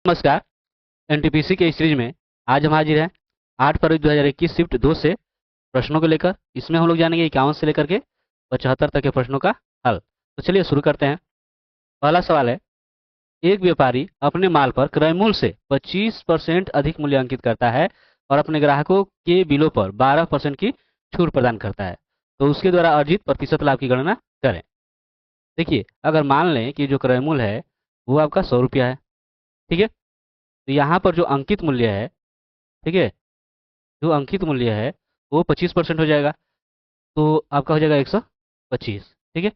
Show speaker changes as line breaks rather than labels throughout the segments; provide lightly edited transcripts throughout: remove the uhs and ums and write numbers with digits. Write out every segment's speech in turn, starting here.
नमस्कार। एनटीपीसी के इस सीरीज में आज हम हाजिर हैं 8 फरवरी 2021 शिफ्ट 2 से प्रश्नों को लेकर। इसमें हम लोग जानेंगे 51 से लेकर के 75 तक के प्रश्नों का हल। तो चलिए शुरू करते हैं। पहला सवाल है, एक व्यापारी अपने माल पर क्रय मूल्य से 25% अधिक मूल्यांकित करता है और अपने ग्राहकों के बिलों पर 12% की छूट प्रदान करता है, तो उसके द्वारा अर्जित प्रतिशत लाभ की गणना करें। देखिए, अगर मान लें कि जो क्रय मूल्य है वो आपका 100 रुपया है, ठीक है। तो यहाँ पर जो अंकित मूल्य है, ठीक है, जो अंकित मूल्य है वो 25% हो जाएगा, तो आपका हो जाएगा 125। ठीक है।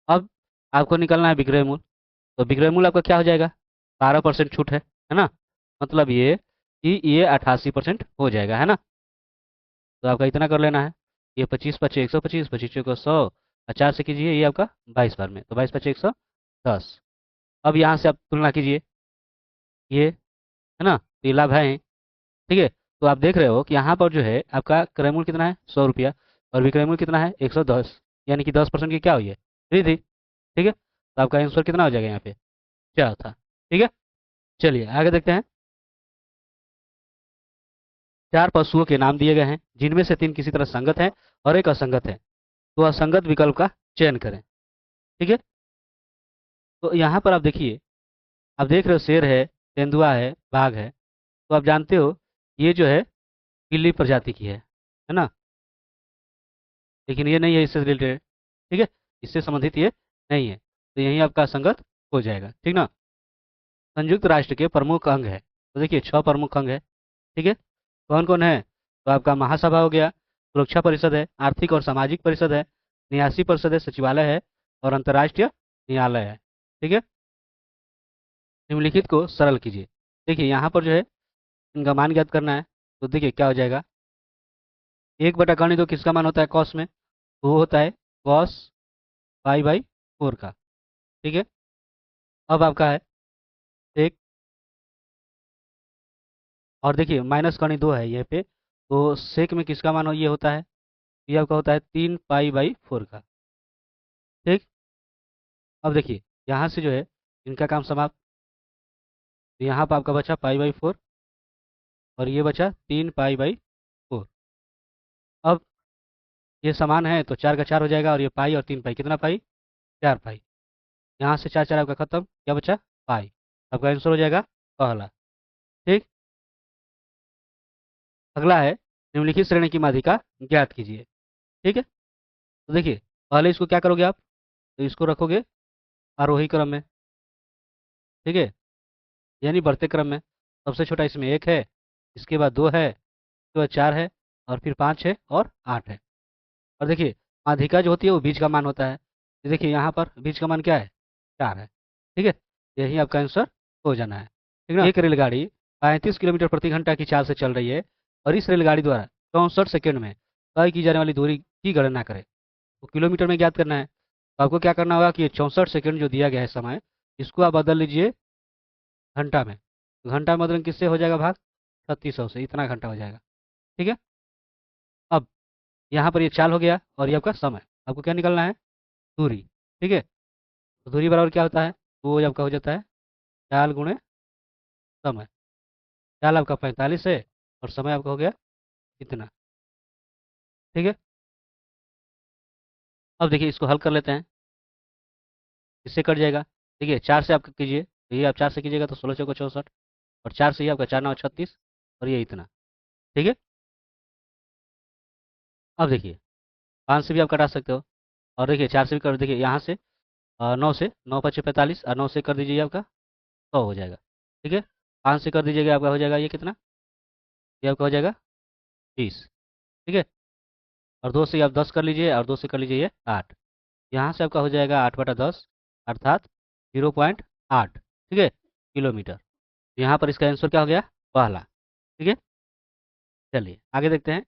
अब आपको निकालना है विक्रय मूल्य। तो विक्रय मूल्य आपका क्या हो जाएगा? 12% छूट है ना। मतलब ये कि ये 88% हो जाएगा, है ना। तो आपका इतना कर लेना है। ये 25 × 5 = 125, 25 को 100 और 4 से कीजिए, ये आपका 22 बार में, तो 22 × 5 = 110। अब यहाँ से आप तुलना कीजिए, ये है ना, तो ये लाभ है, ठीक है। तो आप देख रहे हो कि यहाँ पर जो है आपका क्रय मूल्य कितना है? 100 रुपया, और विक्रय मूल्य कितना है? 110, यानी कि 10% की क्या हुई है? वृद्धि। ठीक है। तो आपका आंसर कितना हो जाएगा यहाँ पे? 4 था। ठीक है। चलिए आगे देखते हैं। 4 पशुओं के नाम दिए गए हैं, जिनमें से 3 किसी तरह संगत हैं और एक असंगत है। तो असंगत विकल्प का चयन करें। ठीक है। तो यहाँ पर आप देखिए, आप देख रहे हो शेर है, तेंदुआ है, बाघ है। तो आप जानते हो ये जो है बिल्ली प्रजाति की है ना। लेकिन ये नहीं है इससे रिलेटेड, ठीक है। इससे संबंधित ये नहीं है, तो यही आपका संगत हो जाएगा, ठीक ना। संयुक्त राष्ट्र के प्रमुख अंग है, तो देखिए 6 प्रमुख अंग है, ठीक है। कौन कौन है? तो आपका महासभा हो गया, सुरक्षा परिषद है, आर्थिक और सामाजिक परिषद है, न्यासी परिषद है, सचिवालय है, और अंतर्राष्ट्रीय न्यायालय है। ठीक है। निम्नलिखित को सरल कीजिए। देखिए यहाँ पर जो है इनका मान ज्ञात करना है। तो देखिए क्या हो जाएगा, 1/2 किसका मान होता है कॉस में? तो वो होता है कॉस पाई/4 का। ठीक है। अब आपका है एक, और देखिए माइनस कणी 2 है यहाँ पे, तो सेक में किसका मान ये होता है? ये आपका होता है 3 पाई/4 का। ठीक। अब देखिए यहाँ से जो है इनका काम समाप्त। तो यहाँ पर आपका बचा पाई/4, और ये बचा 3 पाई/4। अब ये समान है तो 4 का 4 हो जाएगा, और ये पाई और 3 पाई, कितना पाई? 4 पाई। यहाँ से 4 4 आपका खत्म, क्या बचा? पाई। आपका आंसर हो जाएगा पहला। ठीक। अगला है, निम्नलिखित श्रेणी की माध्यिका ज्ञात कीजिए। ठीक है। तो देखिए पहले इसको क्या करोगे आप? तो इसको रखोगे आरोही क्रम में, ठीक है, यानी बढ़ते क्रम में। सबसे छोटा इसमें 1 है, इसके बाद 2 है, इसके बाद 4 है, और फिर 5 है, और 8 है। और देखिए माध्यिका जो होती है वो बीच का मान होता है। तो देखिए यहाँ पर बीच का मान क्या है? 4 है। ठीक है। यही आपका आंसर हो जाना है, ठीक ना। एक रेलगाड़ी 35 किलोमीटर प्रति घंटा की चाल से चल रही है, और इस रेलगाड़ी द्वारा 64 सेकंड में तय की जाने वाली दूरी की गणना करें। तो किलोमीटर में ज्ञात करना है। तो आपको क्या करना होगा कि ये 64 सेकंड जो दिया गया है समय, इसको आप बदल लीजिए घंटा में। तो घंटा में बदलें किससे हो जाएगा भाग? 3600 से, इतना घंटा हो जाएगा। ठीक है। अब यहाँ पर ये चाल हो गया, और ये आपका समय। आपको क्या निकलना है? दूरी। ठीक है। तो दूरी बराबर क्या होता है? वो आपका हो जाता है चाल गुणे समय। चाल आपका 45 है, और समय आपका हो गया इतना। ठीक है। अब देखिए इसको हल कर लेते हैं। इससे कट जाएगा। देखिए 4 से आप कीजिए, तो ये आप 4 से कीजिएगा तो 16 × 4 = 64, और 4 से ये आपका 4 × 9 = 36, और ये इतना। ठीक है। अब देखिए 5 से भी आप कटा सकते हो, और देखिए 4 से भी कर, देखिए यहाँ से 9 से, 9 × 5 = 45, और 9 से कर दीजिए आपका 100 हो जाएगा। ठीक है। 5 से कर दीजिएगा आपका हो जाएगा ये कितना? ये आपका हो जाएगा 30। ठीक है। और 2 से आप 10 कर लीजिए, और 2 से कर लीजिए ये 8। यहाँ से आपका हो जाएगा 8/10, अर्थात 0.8, ठीक है, किलोमीटर। यहाँ पर इसका आंसर क्या हो गया? पहला। ठीक है। चलिए आगे देखते हैं।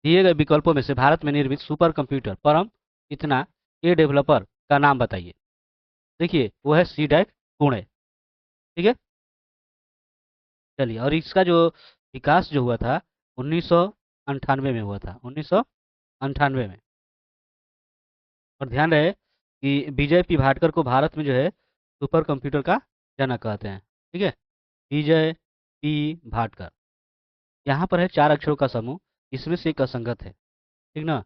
दिए गए विकल्पों में से भारत में निर्मित सुपर कंप्यूटर परम इतना ए डेवलपर का नाम बताइए। देखिए वो है सी डैक पुणे। ठीक है। चलिए, और इसका जो विकास जो हुआ था 1998 में हुआ था, 1998 में। और ध्यान रहे कि विजय पी भाटकर को भारत में जो है सुपर कंप्यूटर का जनक कहते हैं। ठीक है, विजय पी भाटकर। यहाँ पर है 4 अक्षरों का समूह, इसमें से एक असंगत है, ठीक ना।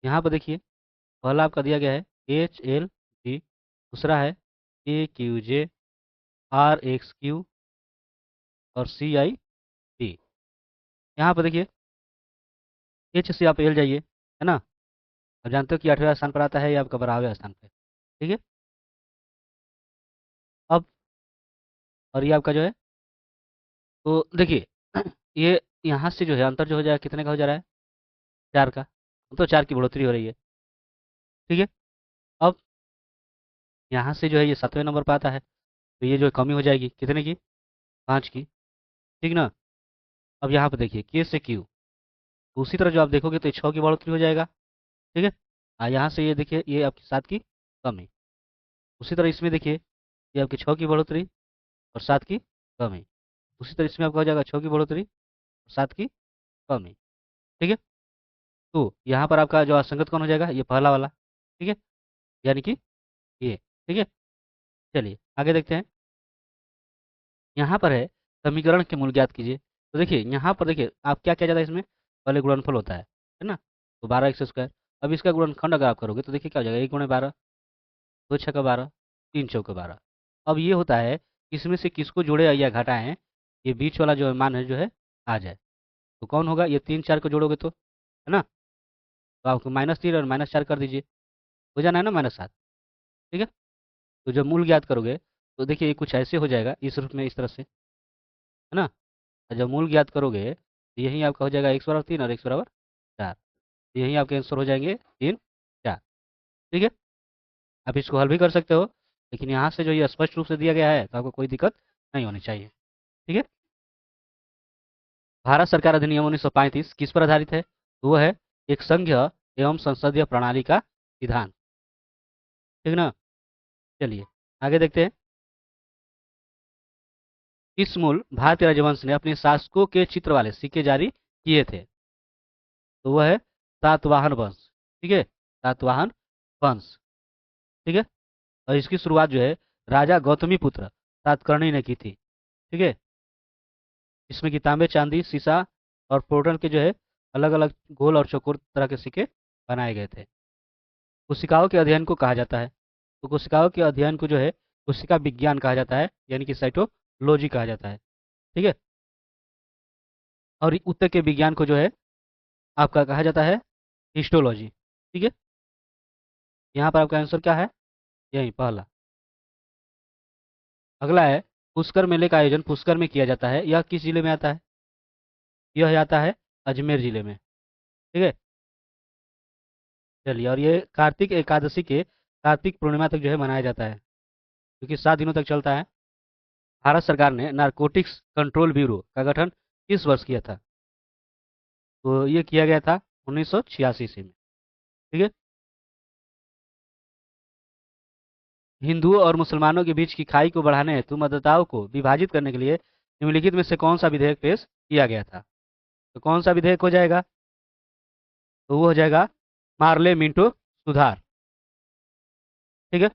यहाँ पर देखिए, पहला आपका दिया गया है HLG, दूसरा है AQJ, RXQ और CIP। यहाँ पर देखिए, H से आप L जाइए, है ना। अब जानते हो कि 8वें स्थान पर आता है, ये आपका 12वें स्थान पे, ठीक है। अब और ये आपका जो है, तो देखिए ये यहाँ से जो है अंतर जो हो जाएगा, कितने का हो जा रहा है, 4 का। तो 4 की बढ़ोतरी हो रही है, ठीक है। अब यहाँ से जो है ये 7वें नंबर पर आता है, तो ये जो है कमी हो जाएगी कितने की, 5 की, ठीक ना। अब यहाँ पर देखिए K से Q, उसी तरह जो आप देखोगे तो 6 की बढ़ोतरी हो जाएगा, ठीक है। यहाँ से ये देखिए, ये आपकी 7 की कमी। उसी तरह इसमें देखिए, ये आपकी 6 की बढ़ोतरी और 7 की कमी। उसी तरह इसमें आपका हो जाएगा 6 की बढ़ोतरी और 7 की कमी, ठीक है। तो यहाँ पर आपका जो असंगत कौन हो जाएगा, ये पहला वाला, ठीक है, यानी कि ये, ठीक है। चलिए आगे देखते हैं। यहाँ पर है समीकरण के मूल ज्ञात कीजिए। तो देखिए यहाँ पर देखिए, आप क्या किया जाता है इसमें, पहले गुणनफल होता है ना। तो 12x²। अब इसका गुणनखंड अगर आप करोगे तो देखिए क्या हो जाएगा, 1 × 12, 2 × 6 = 12, 3 × 4 = 12। अब ये होता है इसमें से किसको जोड़े या घटाएं, ये बीच वाला जो मान है जो है आ जाए। तो कौन होगा, ये 3 4 को जोड़ोगे तो, है ना। तो आपको -3 और -4 कर दीजिए, हो जाना है ना -7, ठीक है। तो जब मूल ज्ञात करोगे तो देखिए ये कुछ ऐसे हो जाएगा, इस रूप में, इस तरह से, है ना। और जब मूल ज्ञात करोगे तो यही आपका हो जाएगा x = 3 और x = 4। तो यही आपके आंसर हो जाएंगे 3 4, ठीक है। आप इसको हल भी कर सकते हो, लेकिन यहाँ से जो ये स्पष्ट रूप से दिया गया है तो आपको कोई दिक्कत नहीं होनी चाहिए, ठीक है। भारत सरकार अधिनियम 1935 किस पर आधारित है, तो वो है एक संघीय एवं संसदीय प्रणाली का विधान, ठीक ना। चलिए आगे देखते हैं। किस मूल भारतीय राजवंश ने अपने शासकों के चित्र वाले सिक्के जारी किए थे, तो वह है सातवाहन वंश, ठीक है, सातवाहन वंश, ठीक है। और इसकी शुरुआत जो है राजा गौतमी पुत्र सातकर्णी ने की थी, ठीक है। इसमें कि तांबे, चांदी, सीसा और पोर्टल के जो है अलग अलग गोल और चौकोर तरह के सिक्के बनाए गए थे। कोशिकाओं के अध्ययन को कहा जाता है, तो कोशिकाओं के अध्ययन को जो है कोशिका विज्ञान कहा जाता है, यानी कि साइटोलॉजी कहा जाता है, ठीक है। और उत्तर के विज्ञान को जो है आपका कहा जाता है हिस्टोलॉजी, ठीक है। यहाँ पर आपका आंसर क्या है, यही पहला। अगला है, पुष्कर मेले का आयोजन पुष्कर में किया जाता है, यह किस जिले में आता है, यह आता है अजमेर जिले में, ठीक है। चलिए, और ये कार्तिक एकादशी के कार्तिक पूर्णिमा तक जो है मनाया जाता है, क्योंकि 7 दिनों तक चलता है। भारत सरकार ने नारकोटिक्स कंट्रोल ब्यूरो का गठन किस वर्ष किया था, तो ये किया गया था 1986 ईस्वी में, ठीक है। हिंदुओं और मुसलमानों के बीच की खाई को बढ़ाने हेतु मतदाताओं को विभाजित करने के लिए निम्नलिखित में से कौन सा विधेयक पेश किया गया था, तो कौन सा विधेयक हो जाएगा, तो वो हो जाएगा मार्ले मिंटो सुधार, ठीक है।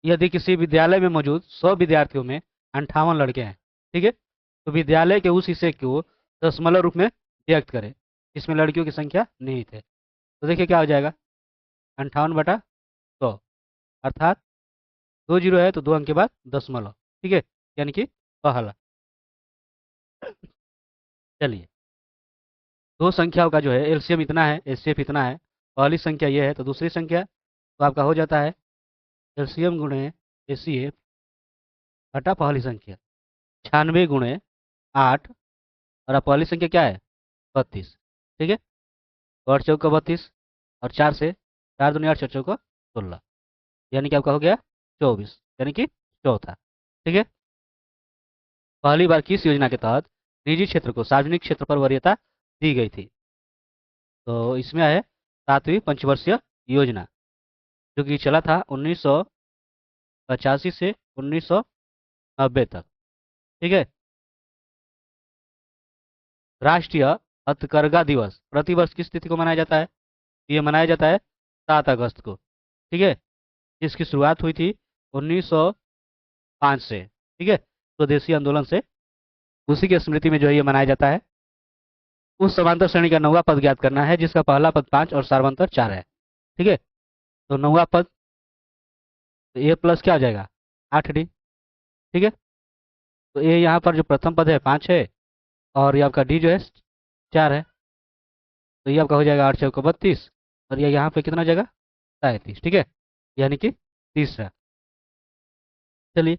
यदि किसी विद्यालय में मौजूद 100 विद्यार्थियों में 58 लड़के हैं, ठीक है, तो विद्यालय के उस हिस्से को दशमलव रूप में व्यक्त करें जिसमें लड़कियों की संख्या निहित है। तो देखिए क्या हो जाएगा, 58/100, अर्थात 2 जीरो है तो 2 अंक के बाद दशमलव, ठीक है, यानी कि पहला। चलिए, दो संख्याओं का जो है एलसीएम इतना है, एचसीएफ इतना है, पहली संख्या ये है तो दूसरी संख्या, तो आपका हो जाता है एलसीएम गुणे एचसीएफ घटा पहली संख्या, 96 × 8, और अब पहली संख्या क्या है, 32, ठीक है। और चौका 32, और 4 से 4 दूनी 8, 4 चौका 16, यानी कि आपका हो गया 24, यानी कि चौथा, ठीक है। पहली बार किस योजना के तहत निजी क्षेत्र को सार्वजनिक क्षेत्र पर वरीयता दी गई थी, तो इसमें है 7वीं पंचवर्षीय योजना, जो कि चला था 1985 से 1990 तक, ठीक है। राष्ट्रीय हथकरघा दिवस प्रतिवर्ष किस तिथि को मनाया जाता है, ये मनाया जाता है 7 अगस्त को, ठीक है। इसकी शुरुआत हुई थी 1905 से, ठीक है, स्वदेशी आंदोलन से, उसी की स्मृति में जो है ये मनाया जाता है। उस समांतर श्रेणी का नौवां पद ज्ञात करना है जिसका पहला पद 5 और सार्वंतर 4 है। ठीक है, तो नौवां पद, तो ए प्लस क्या हो जाएगा, 8d। ठीक है, तो ए यहाँ पर जो प्रथम पद है 5 है, और ये आपका डी जो है 4 है, तो ये आपका हो जाएगा 8×4 = 32, और ये यहाँ पे कितना हो जाएगा, 37। ठीक है, यानी कि तीसरा। चलिए,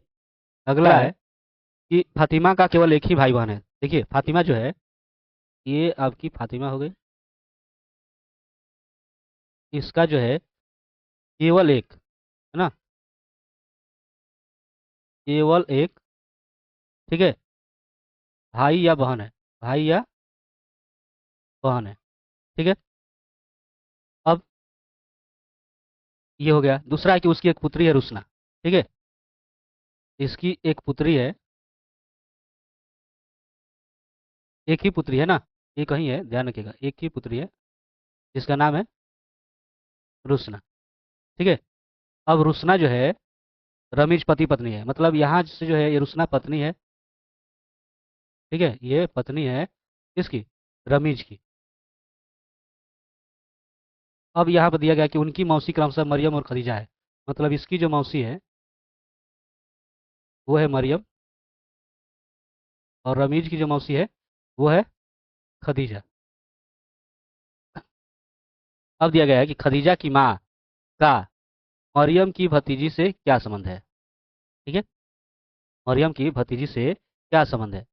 अगला है कि फातिमा का केवल एक ही भाई बहन है। देखिए, फातिमा जो है, ये आपकी फातिमा हो गई, इसका जो है केवल एक, है ना, केवल एक, ठीक है, भाई या बहन है, भाई या बहन है। ठीक है, अब ये हो गया। दूसरा है कि उसकी एक पुत्री है रुसना। ठीक है, इसकी एक पुत्री है, एक ही पुत्री है ना, ये कहीं है, ध्यान रखिएगा, एक ही पुत्री है जिसका नाम है रुसना। ठीक है, अब रुसना जो है रमीज पति पत्नी है, मतलब यहाँ से जो है ये रुसना पत्नी है। ठीक है, ये पत्नी है किसकी, रमीज की। अब यहाँ पर दिया गया कि उनकी मौसी क्रमशः मरियम और खदीजा है, मतलब इसकी जो मौसी है वो है मरियम, और रमीज की जो मौसी है वो है खदीजा। अब दिया गया है कि खदीजा की माँ का मरियम की भतीजी से क्या संबंध है। ठीक है, मरियम की भतीजी से क्या संबंध है,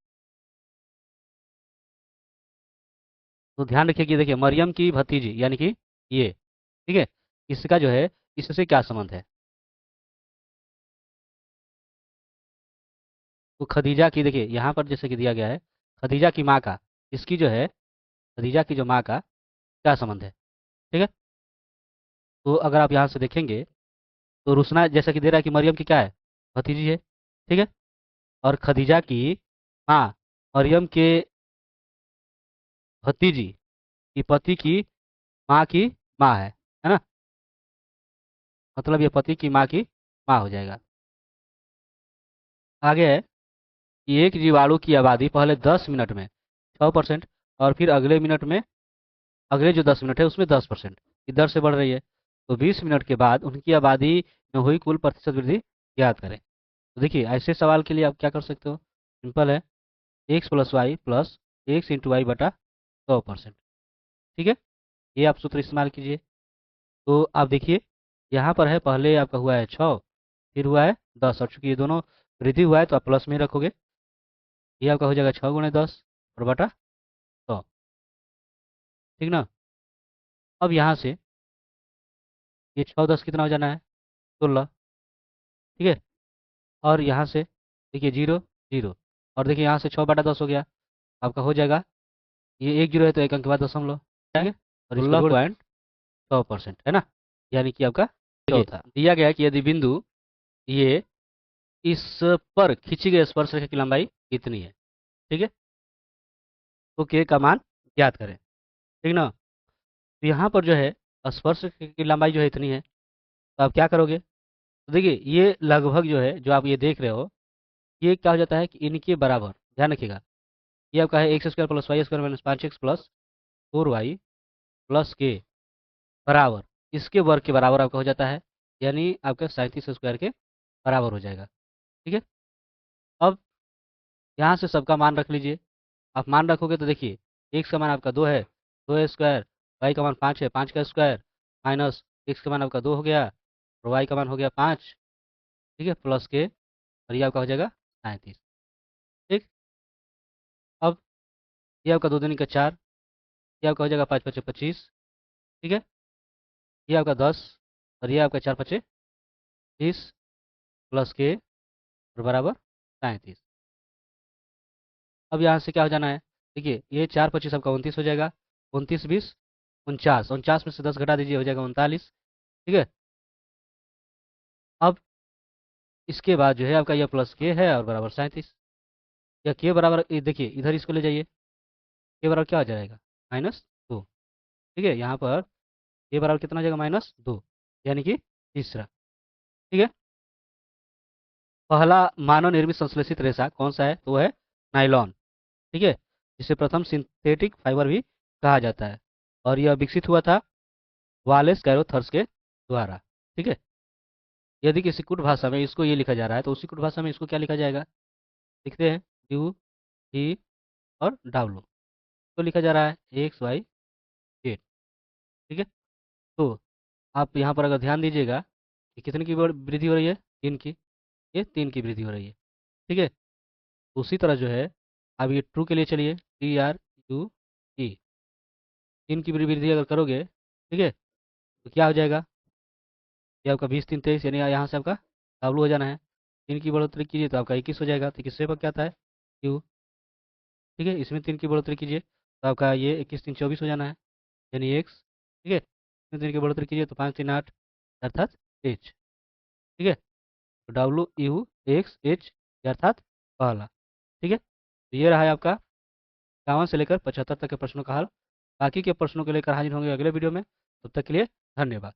तो ध्यान रखिए कि देखिए मरियम की भतीजी यानी कि ये, ठीक है, इसका जो है इससे क्या संबंध है। तो खदीजा की, देखिए यहाँ पर जैसे कि दिया गया है, खदीजा की माँ का, इसकी जो है खदीजा की जो माँ का क्या संबंध है। ठीक है, तो अगर आप यहाँ से देखेंगे तो रुसना जैसा कि दे रहा है कि मरियम की क्या है, भतीजी है। ठीक है, और खदीजा की माँ मरियम के भतीजी की पति की माँ की माँ है ना, मतलब ये पति की माँ की माँ हो जाएगा। आगे है कि एक जीवाणु की आबादी पहले 10 मिनट में 6% और फिर अगले मिनट में, अगले जो 10 मिनट है उसमें 10% की दर से बढ़ रही है, तो 20 मिनट के बाद उनकी आबादी में हुई कुल प्रतिशत वृद्धि ज्ञात करें। तो देखिए ऐसे सवाल के लिए आप क्या कर सकते हो, सिंपल है, X plus Y plus X into Y बटा 100%। ठीक है, ये आप सूत्र इस्तेमाल कीजिए। तो आप देखिए यहाँ पर है, पहले आपका हुआ है 6, फिर हुआ है 10, और चूंकि ये दोनों वृद्धि हुआ है तो आप प्लस में रखोगे, ये आपका हो जाएगा 6×10 और बटा 100। ठीक ना, अब यहाँ से ये 6×10 कितना हो जाना है, 16। ठीक है, और यहाँ से देखिए 0 0, और देखिए यहाँ से 6/10 हो गया, आपका हो जाएगा, ये एक जीरो है तो एक अंक के बाद दशमलव। ठीक है, और इसको 16.100% है ना, यानी कि आपका चौथा। दिया गया है कि यदि बिंदु ये इस पर खींची गई स्पर्शरेखा की लंबाई कितनी है। ठीक है, तो के का मान ज्ञात करें। ठीक ना, तो यहाँ पर जो है स्पर्शरेखा की लंबाई जो है इतनी है, तो आप क्या करोगे, तो देखिए ये लगभग जो है जो आप ये देख रहे हो, ये क्या हो जाता है कि इनके बराबर, ध्यान रखिएगा, ये आपका है x² + y² - 5x + 4y + k बराबर, इसके वर्ग के बराबर आपका हो जाता है, यानी आपका 37² के बराबर हो जाएगा। ठीक है, अब यहाँ से सबका मान रख लीजिए। आप मान रखोगे तो देखिए x का मान आपका 2 है, 2 स्क्वायर, y का मान 5 है, 5 का स्क्वायर, माइनस x का मान आपका 2 हो गया, और y का मान हो गया 5। ठीक है, प्लस के, और ये आपका हो जाएगा 37। ठीक, अब ये आपका 2 दूनी का 4, ये आपका हो जाएगा 5×5 = 25। ठीक है, ये आपका 10, और ये आपका 4×5 = 30 प्लस के और बराबर 37। अब यहाँ से क्या हो जाना है, देखिए ये 4×25 आपका 29 हो जाएगा, 29×20 = 49, 49 में से 10 घटा दीजिए हो जाएगा 39। ठीक है, अब इसके बाद जो है आपका यह प्लस के है और बराबर 37, या के बराबर देखिए इधर इसको ले जाइए, के बराबर क्या हो जाएगा, -2। ठीक है, यहाँ पर के बराबर कितना हो जाएगा, -2, यानी कि तीसरा। ठीक है, पहला मानव निर्मित संश्लेषित रेशा कौन सा है? तो वो है नायलॉन। ठीक है, जिसे प्रथम सिंथेटिक फाइबर भी कहा जाता है, और यह विकसित हुआ था वालेस कैरोथर्स के द्वारा। ठीक है, यदि किसी कुट भाषा में इसको ये लिखा जा रहा है तो उसी कुट भाषा में इसको क्या लिखा जाएगा? लिखते हैं यू ई और डब्लू। तो लिखा जा रहा है एक्स वाई जेड। ठीक है, तो आप यहाँ पर अगर ध्यान दीजिएगा कि कितने की वृद्धि हो रही है? 3 की। ये 3 की वृद्धि हो रही है। ठीक है, उसी तरह जो है, अब ये ट्रू के लिए चलिए, टी आर यू ई, 3 की वृद्धि अगर करोगे, ठीक है, तो क्या हो जाएगा? ये आपका 20 3 23, यानी यहाँ से आपका डब्लू हो जाना है। 3 की बढ़ोतरी कीजिए तो आपका 21 हो जाएगा। तो 21 पर क्या आता है? क्यू। ठीक है, इसमें 3 की बढ़ोतरी कीजिए तो आपका ये 21 3 24 हो जाना है, यानी एक्स। ठीक है, इसमें 3 की बढ़ोतरी कीजिए तो 5 3 8, अर्थात एच। ठीक है, तो डब्लू यू एक्स एच, अर्थात पहला। ठीक है, तो ये रहा है आपका 51 से लेकर 75 तक के प्रश्नों का हल। बाकी के प्रश्नों को लेकर हाजिर होंगे अगले वीडियो में। तब तक के लिए धन्यवाद।